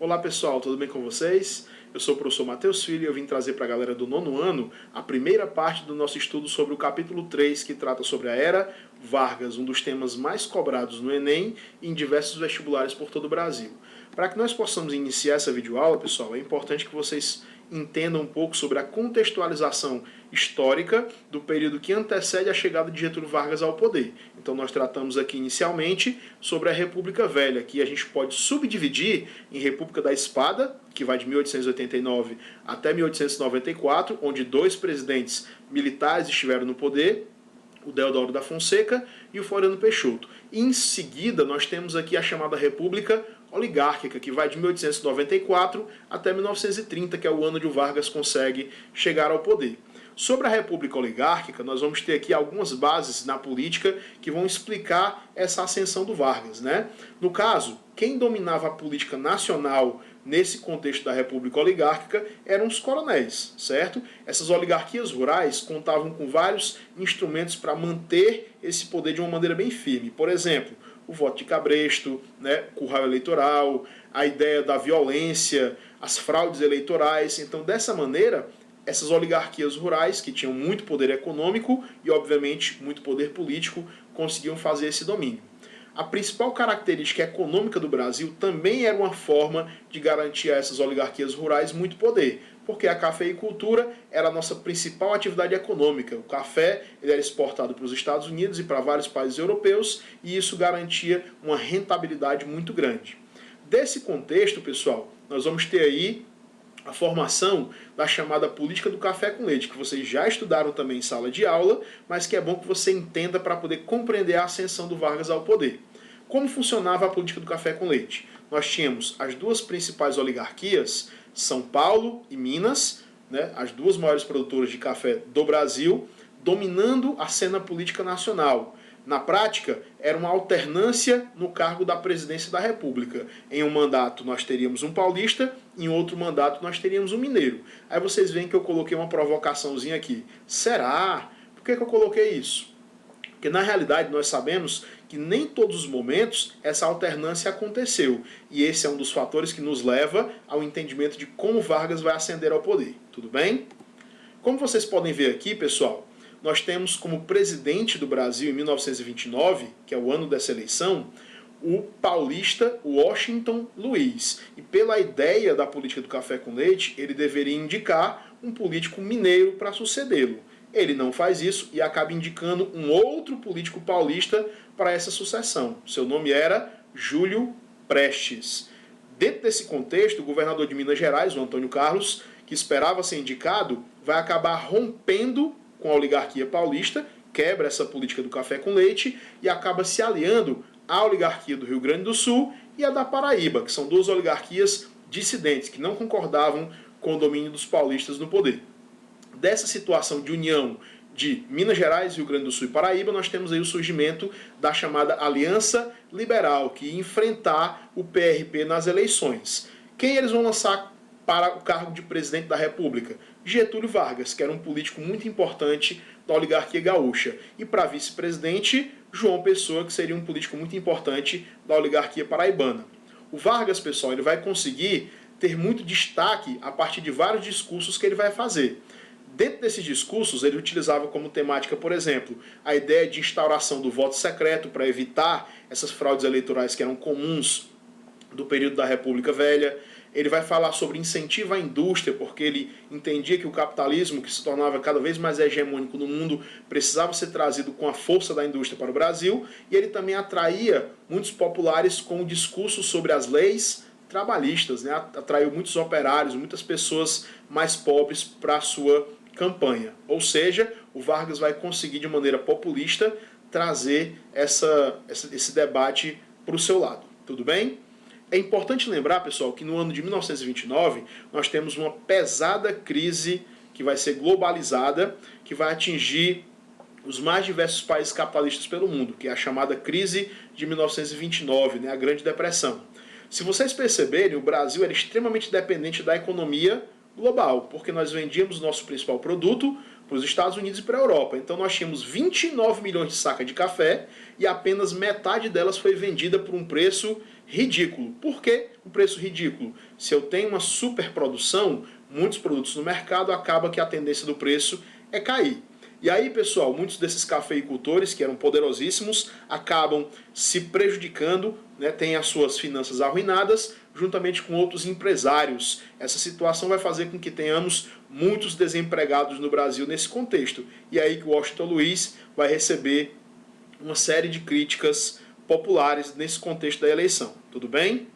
Olá pessoal, tudo bem com vocês? Eu sou o professor Matheus Filho e eu vim trazer para a galera do nono ano a primeira parte do nosso estudo sobre o capítulo 3, que trata sobre a Era Vargas, um dos temas mais cobrados no Enem e em diversos vestibulares por todo o Brasil. Para que nós possamos iniciar essa videoaula, pessoal, é importante que vocês entendam um pouco sobre a contextualização histórica do período que antecede a chegada de Getúlio Vargas ao poder. Então nós tratamos aqui inicialmente sobre a República Velha, que a gente pode subdividir em República da Espada, que vai de 1889 até 1894, onde dois presidentes militares estiveram no poder, o Deodoro da Fonseca e o Floriano Peixoto. E em seguida nós temos aqui a chamada República Oligárquica, que vai de 1894 até 1930, que é o ano onde o Vargas consegue chegar ao poder. Sobre a República Oligárquica, nós vamos ter aqui algumas bases na política que vão explicar essa ascensão do Vargas, né? No caso, quem dominava a política nacional nesse contexto da República Oligárquica eram os coronéis, certo? Essas oligarquias rurais contavam com vários instrumentos para manter esse poder de uma maneira bem firme. Por exemplo, o voto de cabresto, né, curral eleitoral, a ideia da violência, as fraudes eleitorais. Então, dessa maneira, essas oligarquias rurais, que tinham muito poder econômico e, obviamente, muito poder político, conseguiam fazer esse domínio. A principal característica econômica do Brasil também era uma forma de garantir a essas oligarquias rurais muito poder, porque a cafeicultura era a nossa principal atividade econômica. O café ele era exportado para os Estados Unidos e para vários países europeus, e isso garantia uma rentabilidade muito grande. Desse contexto, pessoal, nós vamos ter aí a formação da chamada política do café com leite, que vocês já estudaram também em sala de aula, mas que é bom que você entenda para poder compreender a ascensão do Vargas ao poder. Como funcionava a política do café com leite? Nós tínhamos as duas principais oligarquias, São Paulo e Minas, né, as duas maiores produtoras de café do Brasil, dominando a cena política nacional. Na prática, era uma alternância no cargo da presidência da República. Em um mandato nós teríamos um paulista, em outro mandato nós teríamos um mineiro. Aí vocês veem que eu coloquei uma provocaçãozinha aqui. Será? Por que eu coloquei isso? Porque na realidade nós sabemos que nem todos os momentos essa alternância aconteceu. E esse é um dos fatores que nos leva ao entendimento de como Vargas vai ascender ao poder. Tudo bem? Como vocês podem ver aqui, pessoal, nós temos como presidente do Brasil em 1929, que é o ano dessa eleição, o paulista Washington Luiz. E pela ideia da política do café com leite, ele deveria indicar um político mineiro para sucedê-lo. Ele não faz isso e acaba indicando um outro político paulista para essa sucessão. Seu nome era Júlio Prestes. Dentro desse contexto, o governador de Minas Gerais, o Antônio Carlos, que esperava ser indicado, vai acabar rompendo com a oligarquia paulista, quebra essa política do café com leite e acaba se aliando à oligarquia do Rio Grande do Sul e à da Paraíba, que são duas oligarquias dissidentes, que não concordavam com o domínio dos paulistas no poder. Dessa situação de união de Minas Gerais, Rio Grande do Sul e Paraíba, nós temos aí o surgimento da chamada Aliança Liberal, que ia enfrentar o PRP nas eleições. Quem eles vão lançar para o cargo de presidente da República? Getúlio Vargas, que era um político muito importante da oligarquia gaúcha. E para vice-presidente, João Pessoa, que seria um político muito importante da oligarquia paraibana. O Vargas, pessoal, ele vai conseguir ter muito destaque a partir de vários discursos que ele vai fazer. Dentro desses discursos, ele utilizava como temática, por exemplo, a ideia de instauração do voto secreto para evitar essas fraudes eleitorais que eram comuns do período da República Velha. Ele vai falar sobre incentivo à indústria, porque ele entendia que o capitalismo, que se tornava cada vez mais hegemônico no mundo, precisava ser trazido com a força da indústria para o Brasil. E ele também atraía muitos populares com o discurso sobre as leis trabalhistas, né? Atraiu muitos operários, muitas pessoas mais pobres para a sua campanha. Ou seja, o Vargas vai conseguir de maneira populista trazer esse debate para o seu lado. Tudo bem? É importante lembrar, pessoal, que no ano de 1929 nós temos uma pesada crise que vai ser globalizada, que vai atingir os mais diversos países capitalistas pelo mundo, que é a chamada crise de 1929, né, a Grande Depressão. Se vocês perceberem, o Brasil era extremamente dependente da economia global, porque nós vendíamos nosso principal produto para os Estados Unidos e para a Europa. Então nós tínhamos 29 milhões de sacas de café e apenas metade delas foi vendida por um preço ridículo. Por que um preço ridículo? Se eu tenho uma superprodução, muitos produtos no mercado, acaba que a tendência do preço é cair. E aí, pessoal, muitos desses cafeicultores, que eram poderosíssimos, acabam se prejudicando, né, têm as suas finanças arruinadas, juntamente com outros empresários. Essa situação vai fazer com que tenhamos muitos desempregados no Brasil nesse contexto. E aí que o Washington Luiz vai receber uma série de críticas populares nesse contexto da eleição. Tudo bem?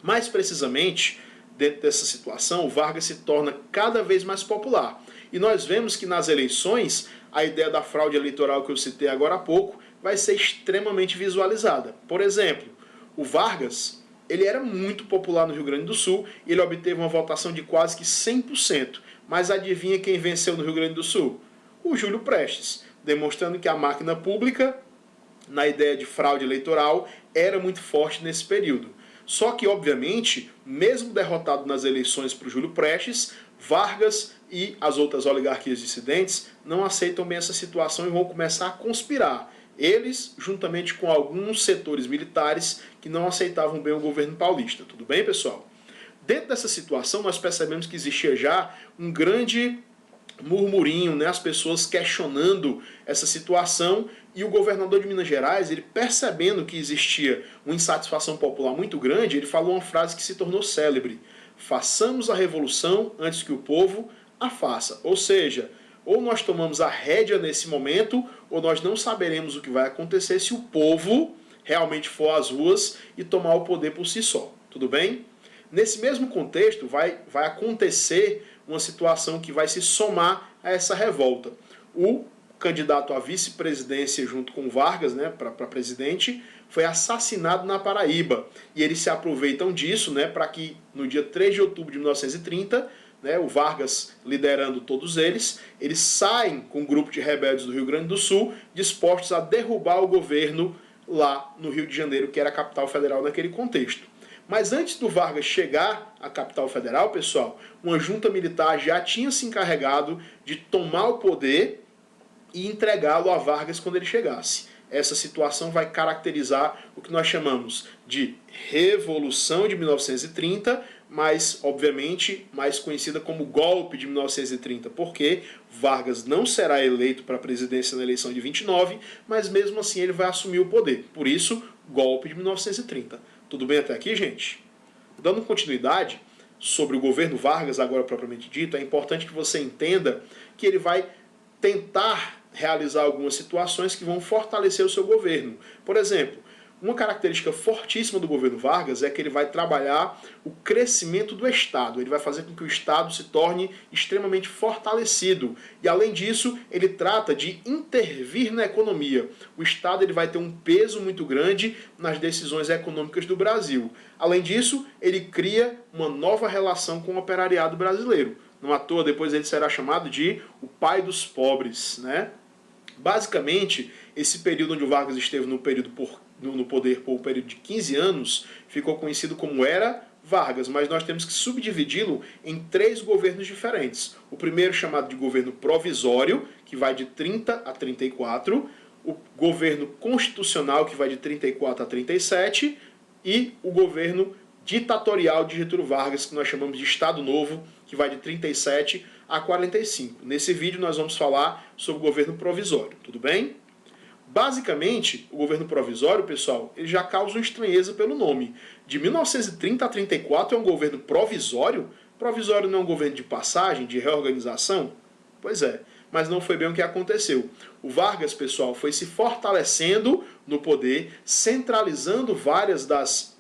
Mais precisamente, dentro dessa situação, o Vargas se torna cada vez mais popular. E nós vemos que nas eleições, a ideia da fraude eleitoral que eu citei agora há pouco vai ser extremamente visualizada. Por exemplo, o Vargas, ele era muito popular no Rio Grande do Sul e ele obteve uma votação de quase que 100%. Mas adivinha quem venceu no Rio Grande do Sul? O Júlio Prestes, demonstrando que a máquina pública, na ideia de fraude eleitoral, era muito forte nesse período. Só que, obviamente, mesmo derrotado nas eleições para o Júlio Prestes, Vargas e as outras oligarquias dissidentes não aceitam bem essa situação e vão começar a conspirar. Eles, juntamente com alguns setores militares que não aceitavam bem o governo paulista. Tudo bem, pessoal? Dentro dessa situação, nós percebemos que existia já um grande murmurinho, né? As pessoas questionando essa situação, e o governador de Minas Gerais, ele percebendo que existia uma insatisfação popular muito grande, ele falou uma frase que se tornou célebre: façamos a revolução antes que o povo a faça. Ou seja, ou nós tomamos a rédea nesse momento, ou nós não saberemos o que vai acontecer se o povo realmente for às ruas e tomar o poder por si só. Tudo bem? Nesse mesmo contexto, vai acontecer uma situação que vai se somar a essa revolta. O candidato à vice-presidência junto com Vargas, né, para presidente, foi assassinado na Paraíba. E eles se aproveitam disso, né, para que no dia 3 de outubro de 1930, né, o Vargas liderando todos eles saem com um grupo de rebeldes do Rio Grande do Sul dispostos a derrubar o governo lá no Rio de Janeiro, que era a capital federal naquele contexto. Mas antes do Vargas chegar à capital federal, pessoal, uma junta militar já tinha se encarregado de tomar o poder e entregá-lo a Vargas quando ele chegasse. Essa situação vai caracterizar o que nós chamamos de Revolução de 1930, mas, obviamente, mais conhecida como Golpe de 1930, porque Vargas não será eleito para a presidência na eleição de 29, mas mesmo assim ele vai assumir o poder. Por isso, Golpe de 1930. Tudo bem até aqui, gente? Dando continuidade sobre o governo Vargas, agora propriamente dito, é importante que você entenda que ele vai tentar realizar algumas situações que vão fortalecer o seu governo. Por exemplo, uma característica fortíssima do governo Vargas é que ele vai trabalhar o crescimento do Estado. Ele vai fazer com que o Estado se torne extremamente fortalecido. E, além disso, ele trata de intervir na economia. O Estado ele vai ter um peso muito grande nas decisões econômicas do Brasil. Além disso, ele cria uma nova relação com o operariado brasileiro. Não à toa, depois ele será chamado de o pai dos pobres, né? Basicamente, esse período onde o Vargas esteve no poder por um período de 15 anos ficou conhecido como Era Vargas, mas nós temos que subdividi-lo em 3 governos diferentes. O primeiro chamado de governo provisório, que vai de 30 a 34, o governo constitucional, que vai de 34 a 37, e o governo ditatorial de Getúlio Vargas, que nós chamamos de Estado Novo, que vai de 37 a 45. Nesse vídeo nós vamos falar sobre o governo provisório, tudo bem? Basicamente, o governo provisório, pessoal, ele já causa uma estranheza pelo nome. De 1930 a 34 é um governo provisório? Provisório não é um governo de passagem, de reorganização? Pois é, mas não foi bem o que aconteceu. O Vargas, pessoal, foi se fortalecendo no poder, centralizando várias das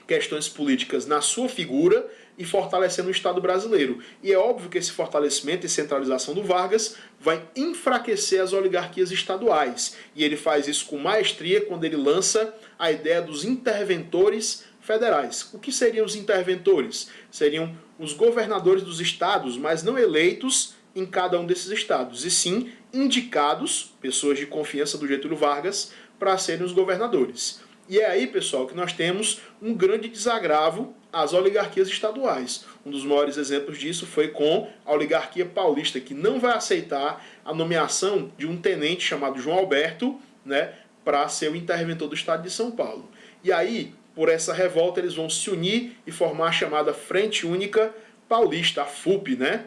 questões políticas na sua figura e fortalecendo o Estado brasileiro. E é óbvio que esse fortalecimento e centralização do Vargas vai enfraquecer as oligarquias estaduais. E ele faz isso com maestria quando ele lança a ideia dos interventores federais. O que seriam os interventores? Seriam os governadores dos estados, mas não eleitos em cada um desses estados, e sim indicados, pessoas de confiança do Getúlio Vargas, para serem os governadores. E é aí, pessoal, que nós temos um grande desagravo às oligarquias estaduais. Um dos maiores exemplos disso foi com a oligarquia paulista, que não vai aceitar a nomeação de um tenente chamado João Alberto, né, para ser o interventor do estado de São Paulo. E aí, por essa revolta, eles vão se unir e formar a chamada Frente Única Paulista, a FUP, né,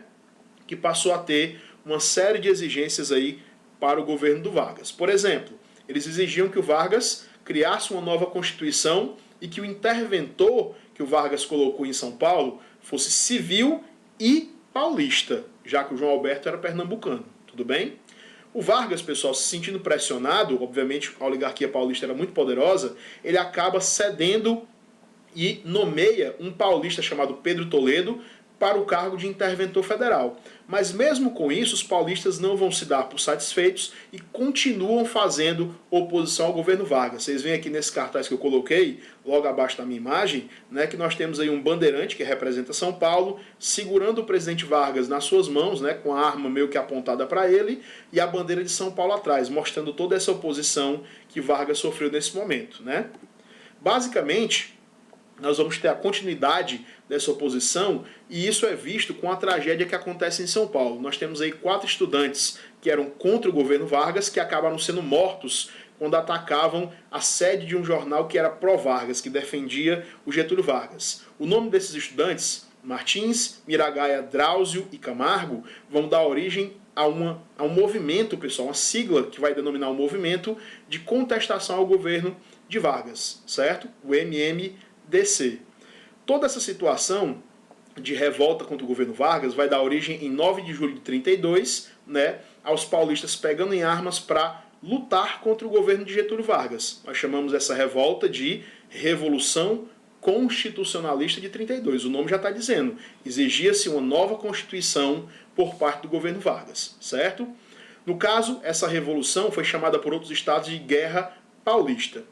que passou a ter uma série de exigências aí para o governo do Vargas. Por exemplo, eles exigiam que o Vargas criasse uma nova Constituição e que o interventor que o Vargas colocou em São Paulo fosse civil e paulista, já que o João Alberto era pernambucano. Tudo bem? O Vargas, pessoal, se sentindo pressionado, obviamente a oligarquia paulista era muito poderosa, ele acaba cedendo e nomeia um paulista chamado Pedro Toledo para o cargo de interventor federal. Mas mesmo com isso, os paulistas não vão se dar por satisfeitos e continuam fazendo oposição ao governo Vargas. Vocês veem aqui nesse cartaz que eu coloquei, logo abaixo da minha imagem, né, que nós temos aí um bandeirante que representa São Paulo, segurando o presidente Vargas nas suas mãos, né, com a arma meio que apontada para ele, e a bandeira de São Paulo atrás, mostrando toda essa oposição que Vargas sofreu nesse momento, né? Basicamente, nós vamos ter a continuidade dessa oposição, e isso é visto com a tragédia que acontece em São Paulo. Nós temos aí 4 estudantes que eram contra o governo Vargas, que acabaram sendo mortos quando atacavam a sede de um jornal que era pró-Vargas, que defendia o Getúlio Vargas. O nome desses estudantes, Martins, Miragaia, Drauzio e Camargo, vão dar origem a um movimento, pessoal, uma sigla que vai denominar um movimento de contestação ao governo de Vargas, certo? O MMDC. Toda essa situação de revolta contra o governo Vargas vai dar origem em 9 de julho de 32, né, aos paulistas pegando em armas para lutar contra o governo de Getúlio Vargas. Nós chamamos essa revolta de Revolução Constitucionalista de 32. O nome já está dizendo, exigia-se uma nova Constituição por parte do governo Vargas, certo? No caso, essa revolução foi chamada por outros estados de Guerra Paulista.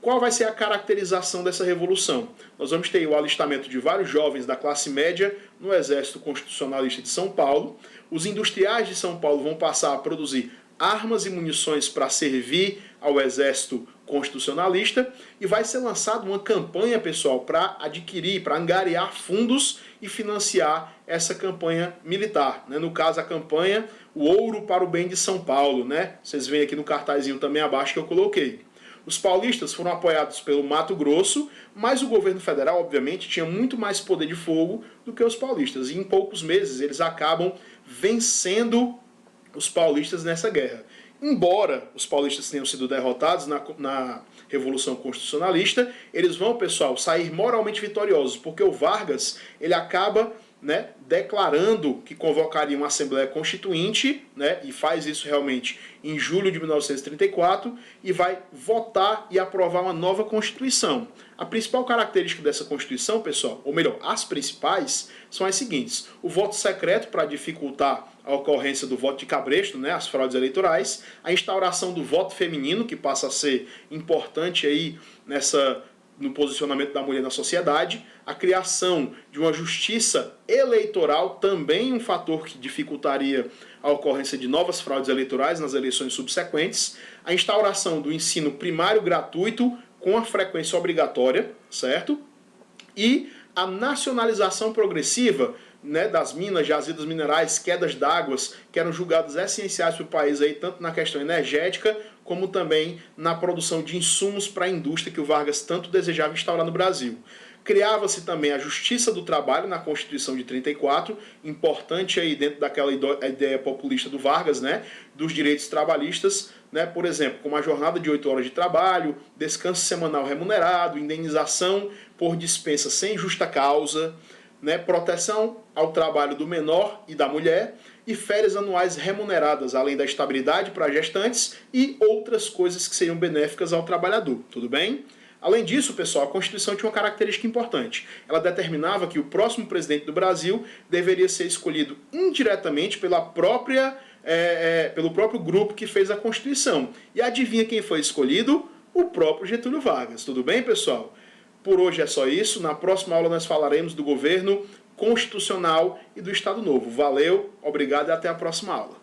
Qual vai ser a caracterização dessa revolução? Nós vamos ter o alistamento de vários jovens da classe média no Exército Constitucionalista de São Paulo. Os industriais de São Paulo vão passar a produzir armas e munições para servir ao Exército Constitucionalista, e vai ser lançada uma campanha, pessoal, para adquirir, para angariar fundos e financiar essa campanha militar. Né? No caso, a campanha O Ouro para o Bem de São Paulo. Né? Vocês veem aqui no cartazinho também abaixo que eu coloquei. Os paulistas foram apoiados pelo Mato Grosso, mas o governo federal, obviamente, tinha muito mais poder de fogo do que os paulistas. E em poucos meses eles acabam vencendo os paulistas nessa guerra. Embora os paulistas tenham sido derrotados na Revolução Constitucionalista, eles vão, pessoal, sair moralmente vitoriosos, porque o Vargas ele acaba, né, declarando que convocaria uma Assembleia Constituinte, né, e faz isso realmente em julho de 1934, e vai votar e aprovar uma nova Constituição. A principal característica dessa Constituição, pessoal, ou melhor, as principais, são as seguintes: o voto secreto para dificultar a ocorrência do voto de cabresto, né, as fraudes eleitorais, a instauração do voto feminino, que passa a ser importante aí no posicionamento da mulher na sociedade, a criação de uma justiça eleitoral, também um fator que dificultaria a ocorrência de novas fraudes eleitorais nas eleições subsequentes, a instauração do ensino primário gratuito com a frequência obrigatória, certo? E a nacionalização progressiva, né, das minas, jazidas minerais, quedas d'águas, que eram julgadas essenciais para o país, aí, tanto na questão energética, como também na produção de insumos para a indústria que o Vargas tanto desejava instaurar no Brasil. Criava-se também a Justiça do Trabalho na Constituição de 34, importante aí dentro daquela ideia populista do Vargas, né, dos direitos trabalhistas, né, por exemplo, como a jornada de 8 horas de trabalho, descanso semanal remunerado, indenização por dispensa sem justa causa, né, proteção ao trabalho do menor e da mulher e férias anuais remuneradas, além da estabilidade para gestantes e outras coisas que seriam benéficas ao trabalhador. Tudo bem? Além disso, pessoal, a Constituição tinha uma característica importante. Ela determinava que o próximo presidente do Brasil deveria ser escolhido indiretamente pelo próprio grupo que fez a Constituição. E adivinha quem foi escolhido? O próprio Getúlio Vargas. Tudo bem, pessoal? Por hoje é só isso. Na próxima aula nós falaremos do governo constitucional e do Estado Novo. Valeu, obrigado e até a próxima aula.